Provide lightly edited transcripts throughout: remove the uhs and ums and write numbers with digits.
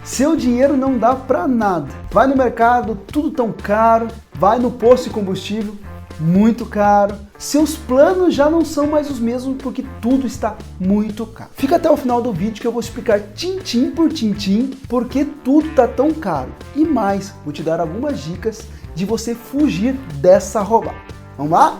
Seu dinheiro não dá para nada. Vai no mercado, tudo tão caro. Vai no posto de combustível, muito caro. Seus planos já não são mais os mesmos porque tudo está muito caro. Fica até o final do vídeo que eu vou explicar tintim por tintim porque tudo está tão caro. E mais, vou te dar algumas dicas de você fugir dessa roubada. Vamos lá?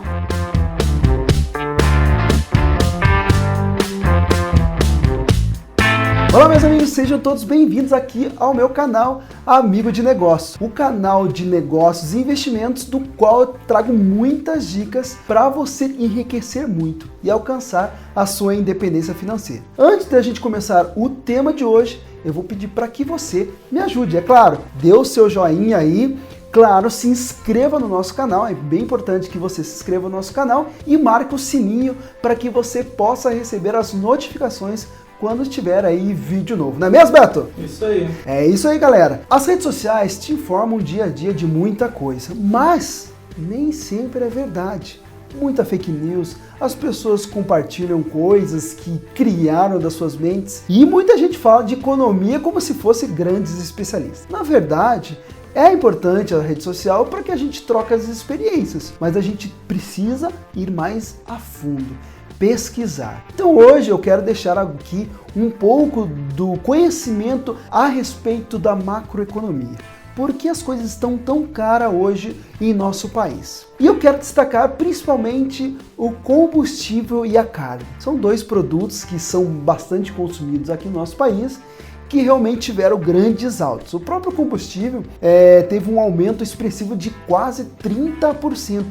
Olá meus amigos, sejam todos bem-vindos aqui ao meu canal Amigo de Negócios, o canal de negócios e investimentos do qual eu trago muitas dicas para você enriquecer muito e alcançar a sua independência financeira. Antes da gente começar o tema de hoje, eu vou pedir para que você me ajude, é claro, dê o seu joinha aí. Claro, se inscreva no nosso canal, é bem importante que você se inscreva no nosso canal e marque o sininho para que você possa receber as notificações quando tiver aí vídeo novo. Não é mesmo, Beto? Isso aí. É isso aí, galera. As redes sociais te informam o dia a dia de muita coisa, mas nem sempre é verdade. Muita fake news, as pessoas compartilham coisas que criaram das suas mentes e muita gente fala de economia como se fosse grandes especialistas. Na verdade, é importante a rede social para que a gente troque as experiências, mas a gente precisa ir mais a fundo, pesquisar. Então hoje eu quero deixar aqui um pouco do conhecimento a respeito da macroeconomia. Por que as coisas estão tão caras hoje em nosso país? E eu quero destacar principalmente o combustível e a carne. São dois produtos que são bastante consumidos aqui no nosso país, que realmente tiveram grandes altos. O próprio combustível teve um aumento expressivo de quase 30%,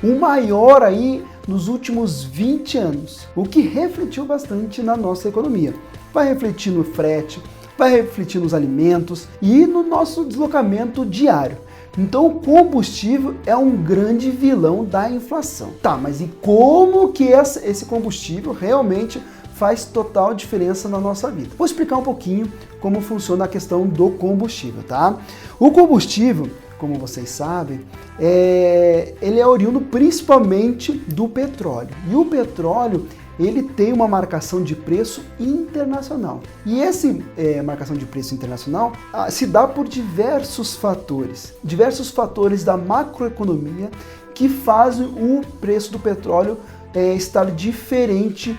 o maior aí nos últimos 20 anos, o que refletiu bastante na nossa economia. Vai refletir no frete, vai refletir nos alimentos e no nosso deslocamento diário. Então o combustível é um grande vilão da inflação. Tá, mas e como que esse combustível realmente faz total diferença na nossa vida? Vou explicar um pouquinho como funciona a questão do combustível, tá? O combustível, como vocês sabem, ele é oriundo principalmente do petróleo. E o petróleo, ele tem uma marcação de preço internacional. E essa marcação de preço internacional se dá por diversos fatores da macroeconomia que fazem o preço do petróleo estar diferente,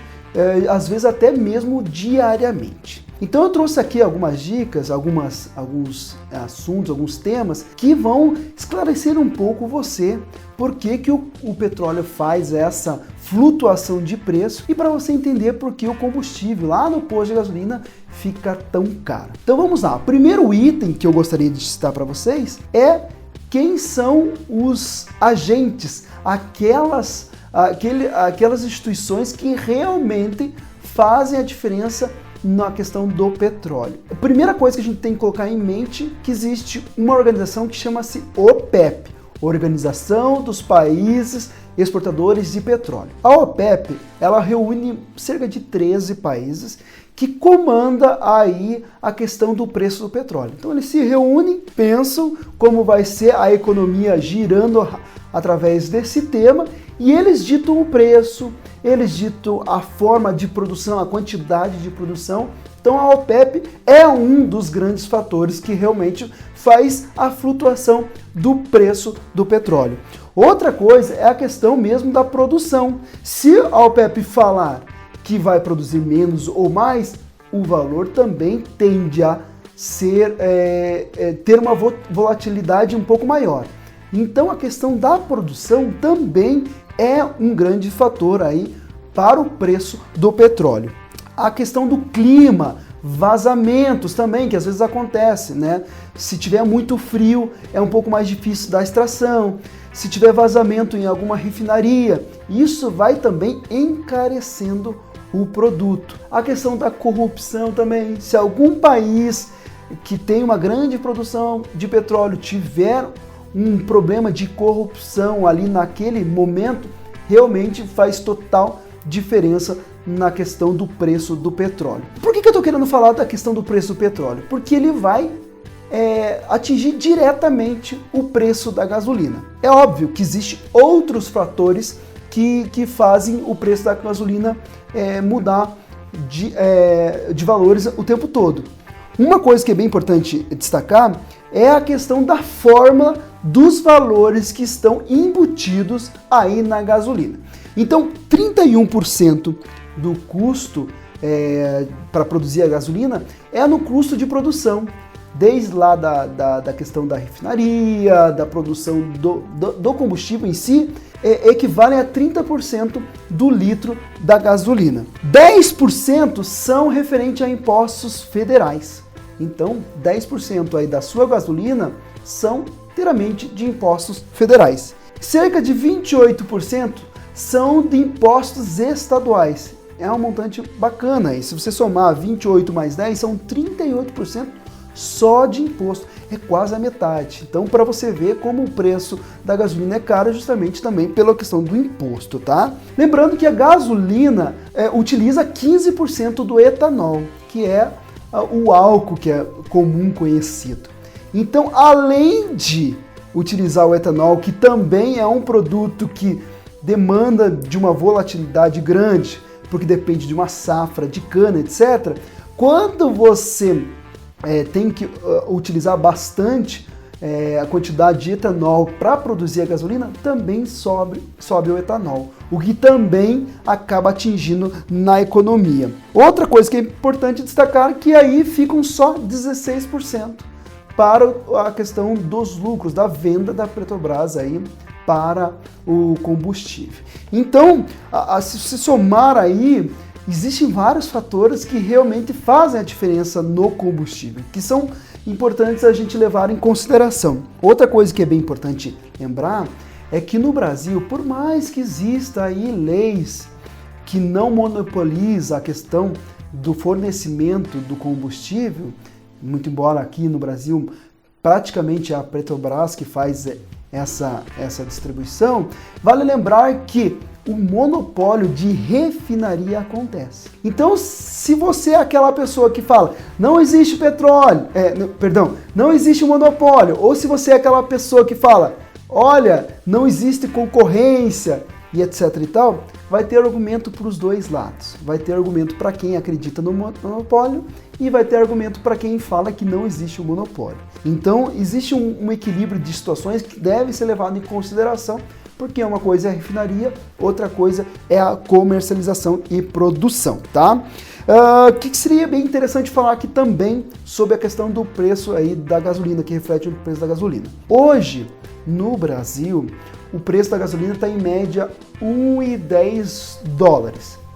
às vezes até mesmo diariamente. Então eu trouxe aqui algumas dicas, alguns assuntos, alguns temas que vão esclarecer um pouco você por que o petróleo faz essa flutuação de preço e para você entender por que o combustível lá no posto de gasolina fica tão caro. Então vamos lá, o primeiro item que eu gostaria de citar para vocês é quem são os agentes, aquelas instituições que realmente fazem a diferença na questão do petróleo. A primeira coisa que a gente tem que colocar em mente é que existe uma organização que chama-se OPEP, Organização dos Países Exportadores de Petróleo. A OPEP, ela reúne cerca de 13 países que comanda aí a questão do preço do petróleo. Então eles se reúnem, pensam como vai ser a economia girando através desse tema e eles ditam o preço, eles ditam a forma de produção, a quantidade de produção. Então a OPEP é um dos grandes fatores que realmente faz a flutuação do preço do petróleo. Outra coisa é a questão mesmo da produção. Se a OPEP falar que vai produzir menos ou mais, o valor também tende a ter uma volatilidade um pouco maior. Então a questão da produção também é um grande fator aí para o preço do petróleo. A questão do clima, vazamentos também, que às vezes acontece, né? Se tiver muito frio, é um pouco mais difícil da extração. Se tiver vazamento em alguma refinaria, isso vai também encarecendo o produto. A questão da corrupção também. Se algum país que tem uma grande produção de petróleo tiver um problema de corrupção ali naquele momento, realmente faz total diferença na questão do preço do petróleo. Por que eu estou querendo falar da questão do preço do petróleo? Porque ele vai atingir diretamente o preço da gasolina. É óbvio que existem outros fatores que fazem o preço da gasolina mudar de valores o tempo todo. Uma coisa que é bem importante destacar é a questão da forma dos valores que estão embutidos aí na gasolina. Então, 31% do custo para produzir a gasolina é no custo de produção, desde lá da questão da refinaria, da produção do combustível em si, equivalem a 30% do litro da gasolina. 10% são referentes a impostos federais. Então, 10% aí da sua gasolina são inteiramente de impostos federais. Cerca de 28% são de impostos estaduais. É um montante bacana. E se você somar 28 mais 10, são 38% só de imposto. É quase a metade. Então, para você ver como o preço da gasolina é caro, justamente também pela questão do imposto, tá? Lembrando que a gasolina utiliza 15% do etanol, que é o álcool que é comum conhecido. Então, além de utilizar o etanol, que também é um produto que demanda de uma volatilidade grande, porque depende de uma safra de cana, etc. Quando você tem que utilizar bastante a quantidade de etanol para produzir a gasolina, também sobe o etanol, o que também acaba atingindo na economia. Outra coisa que é importante destacar é que aí ficam só 16% para a questão dos lucros, da venda da Petrobras aí para o combustível. Então, se você somar aí, existem vários fatores que realmente fazem a diferença no combustível, que são importantes a gente levar em consideração. Outra coisa que é bem importante lembrar é que no Brasil, por mais que exista aí leis que não monopolizam a questão do fornecimento do combustível, muito embora aqui no Brasil praticamente é a Petrobras que faz essa distribuição, vale lembrar que o monopólio de refinaria acontece. Então, se você é aquela pessoa que fala, não existe petróleo, não existe monopólio, ou se você é aquela pessoa que fala, olha, não existe concorrência e etc e tal, vai ter argumento para os dois lados. Vai ter argumento para quem acredita no monopólio e vai ter argumento para quem fala que não existe um monopólio. Então, existe um equilíbrio de situações que deve ser levado em consideração, porque uma coisa é a refinaria, outra coisa é a comercialização e produção, tá? Que seria bem interessante falar aqui também sobre a questão do preço aí da gasolina, que reflete o preço da gasolina. Hoje, no Brasil, o preço da gasolina está em média $1,10.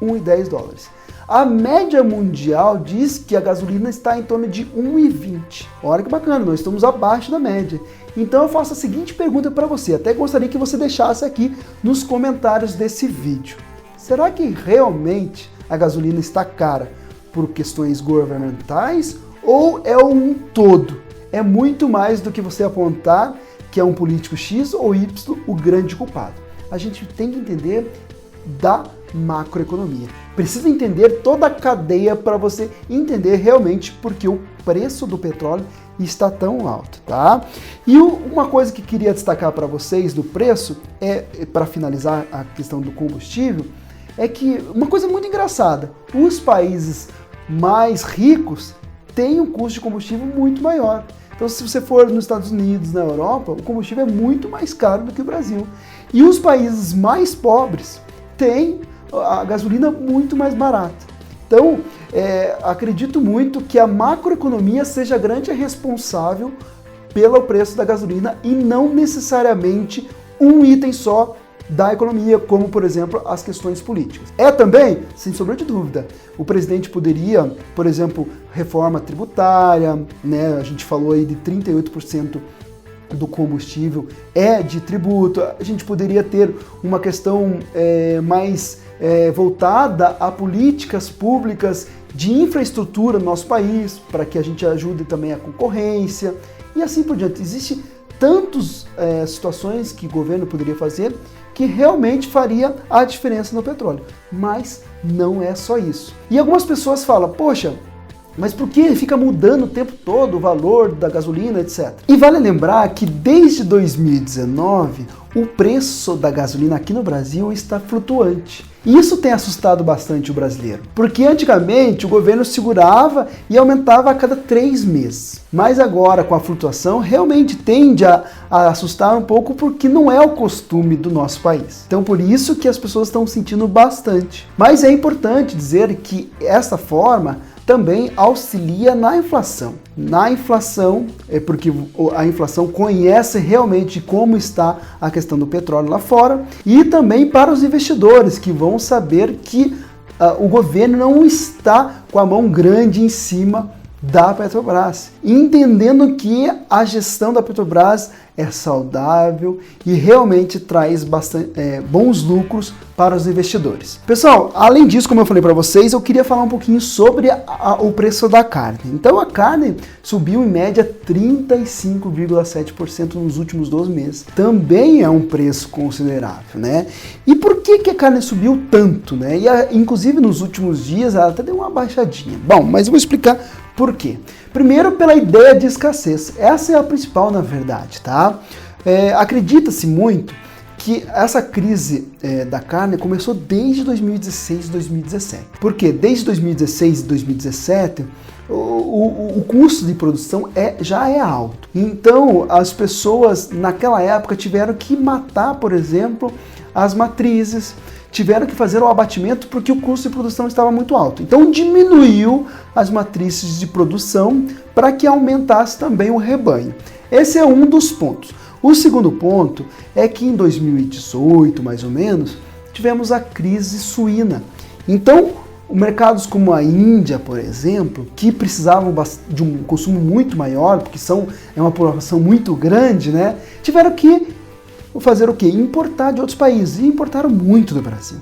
$1,10. A média mundial diz que a gasolina está em torno de 1,20. Olha que bacana, nós estamos abaixo da média. Então eu faço a seguinte pergunta para você, até gostaria que você deixasse aqui nos comentários desse vídeo. Será que realmente a gasolina está cara por questões governamentais ou é um todo? É muito mais do que você apontar que é um político X ou Y o grande culpado. A gente tem que entender da macroeconomia. Precisa entender toda a cadeia para você entender realmente porque o preço do petróleo está tão alto, tá? E uma coisa que queria destacar para vocês do preço, para finalizar a questão do combustível, é que uma coisa muito engraçada, os países mais ricos têm um custo de combustível muito maior. Então, se você for nos Estados Unidos, na Europa, o combustível é muito mais caro do que o Brasil. E os países mais pobres têm a gasolina muito mais barata. Então, acredito muito que a macroeconomia seja a grande responsável pelo preço da gasolina e não necessariamente um item só da economia, como, por exemplo, as questões políticas. Também, sem sombra de dúvida, o presidente poderia, por exemplo, reforma tributária, né? A gente falou aí de 38% do combustível é de tributo. A gente poderia ter uma questão mais voltada a políticas públicas de infraestrutura no nosso país, para que a gente ajude também a concorrência e assim por diante. Existem tantas situações que o governo poderia fazer que realmente faria a diferença no petróleo, mas não é só isso. E algumas pessoas falam, poxa, mas por que fica mudando o tempo todo o valor da gasolina, etc? E vale lembrar que desde 2019, o preço da gasolina aqui no Brasil está flutuante. E isso tem assustado bastante o brasileiro, porque antigamente o governo segurava e aumentava a cada 3 meses. Mas agora, com a flutuação, realmente tende a assustar um pouco, porque não é o costume do nosso país. Então, por isso que as pessoas estão sentindo bastante. Mas é importante dizer que essa forma também auxilia na inflação. Na inflação, é porque a inflação conhece realmente como está a questão do petróleo lá fora, e também para os investidores, que vão saber que o governo não está com a mão grande em cima da Petrobras, entendendo que a gestão da Petrobras é saudável e realmente traz bons lucros para os investidores. Pessoal, além disso, como eu falei para vocês, eu queria falar um pouquinho sobre o preço da carne. Então a carne subiu em média 35,7% nos últimos 12 meses. Também é um preço considerável, né? E por que a carne subiu tanto, né? E inclusive nos últimos dias ela até deu uma baixadinha. Bom, mas eu vou explicar por quê. Primeiro, pela ideia de escassez. Essa é a principal, na verdade, tá? Acredita-se muito que essa crise da carne começou desde 2016 e 2017. Por quê? Desde 2016 e 2017, o custo de produção já é alto. Então, as pessoas naquela época tiveram que matar, por exemplo, as matrizes, tiveram que fazer o abatimento porque o custo de produção estava muito alto. Então diminuiu as matrizes de produção para que aumentasse também o rebanho. Esse é um dos pontos. O segundo ponto é que em 2018, mais ou menos, tivemos a crise suína. Então, mercados como a Índia, por exemplo, que precisavam de um consumo muito maior, porque é uma população muito grande, né? Tiveram que fazer o quê? Importar de outros países, e importaram muito do Brasil.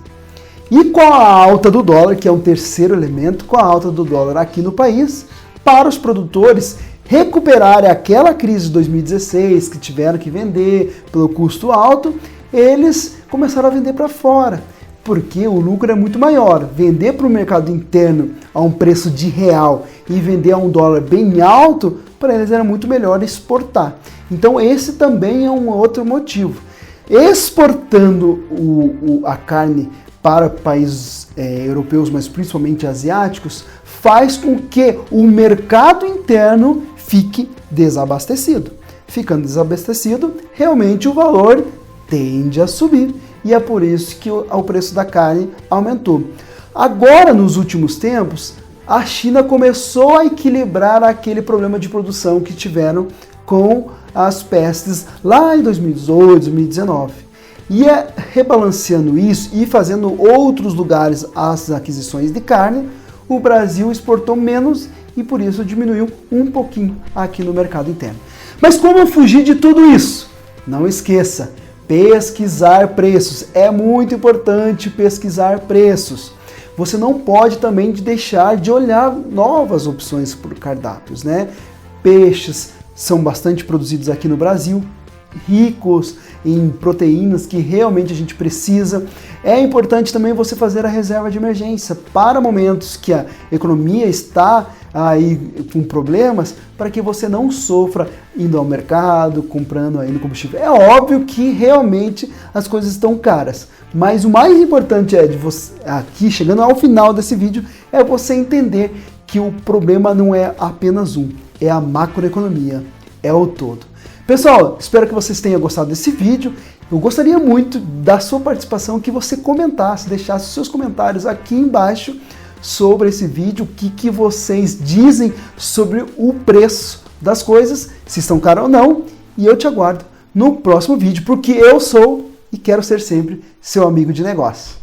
E com a alta do dólar, que é um terceiro elemento, com a alta do dólar aqui no país, para os produtores recuperarem aquela crise de 2016, que tiveram que vender pelo custo alto, eles começaram a vender para fora, porque o lucro é muito maior. Vender para o mercado interno a um preço de real e vender a um dólar bem alto, para eles era muito melhor exportar. Então esse também é um outro motivo. Exportando a carne para países europeus, mas principalmente asiáticos, faz com que o mercado interno fique desabastecido. Ficando desabastecido, realmente o valor tende a subir. E é por isso que o preço da carne aumentou. Agora, nos últimos tempos, a China começou a equilibrar aquele problema de produção que tiveram com as pestes lá em 2018, 2019. E rebalanceando isso e fazendo outros lugares as aquisições de carne, o Brasil exportou menos e por isso diminuiu um pouquinho aqui no mercado interno. Mas como fugir de tudo isso? Não esqueça, pesquisar preços. É muito importante pesquisar preços. Você não pode também deixar de olhar novas opções por cardápios, né? Peixes são bastante produzidos aqui no Brasil, ricos em proteínas que realmente a gente precisa. É importante também você fazer a reserva de emergência para momentos que a economia está aí com problemas, para que você não sofra indo ao mercado, comprando aí no combustível. É óbvio que realmente as coisas estão caras, mas o mais importante de você, aqui chegando ao final desse vídeo, é você entender que o problema não é apenas é a macroeconomia, é o todo. Pessoal, espero que vocês tenham gostado desse vídeo. Eu gostaria muito da sua participação, que você comentasse, deixasse seus comentários aqui embaixo sobre esse vídeo, o que vocês dizem sobre o preço das coisas, se estão caras ou não, e eu te aguardo no próximo vídeo, porque eu sou e quero ser sempre seu amigo de negócio.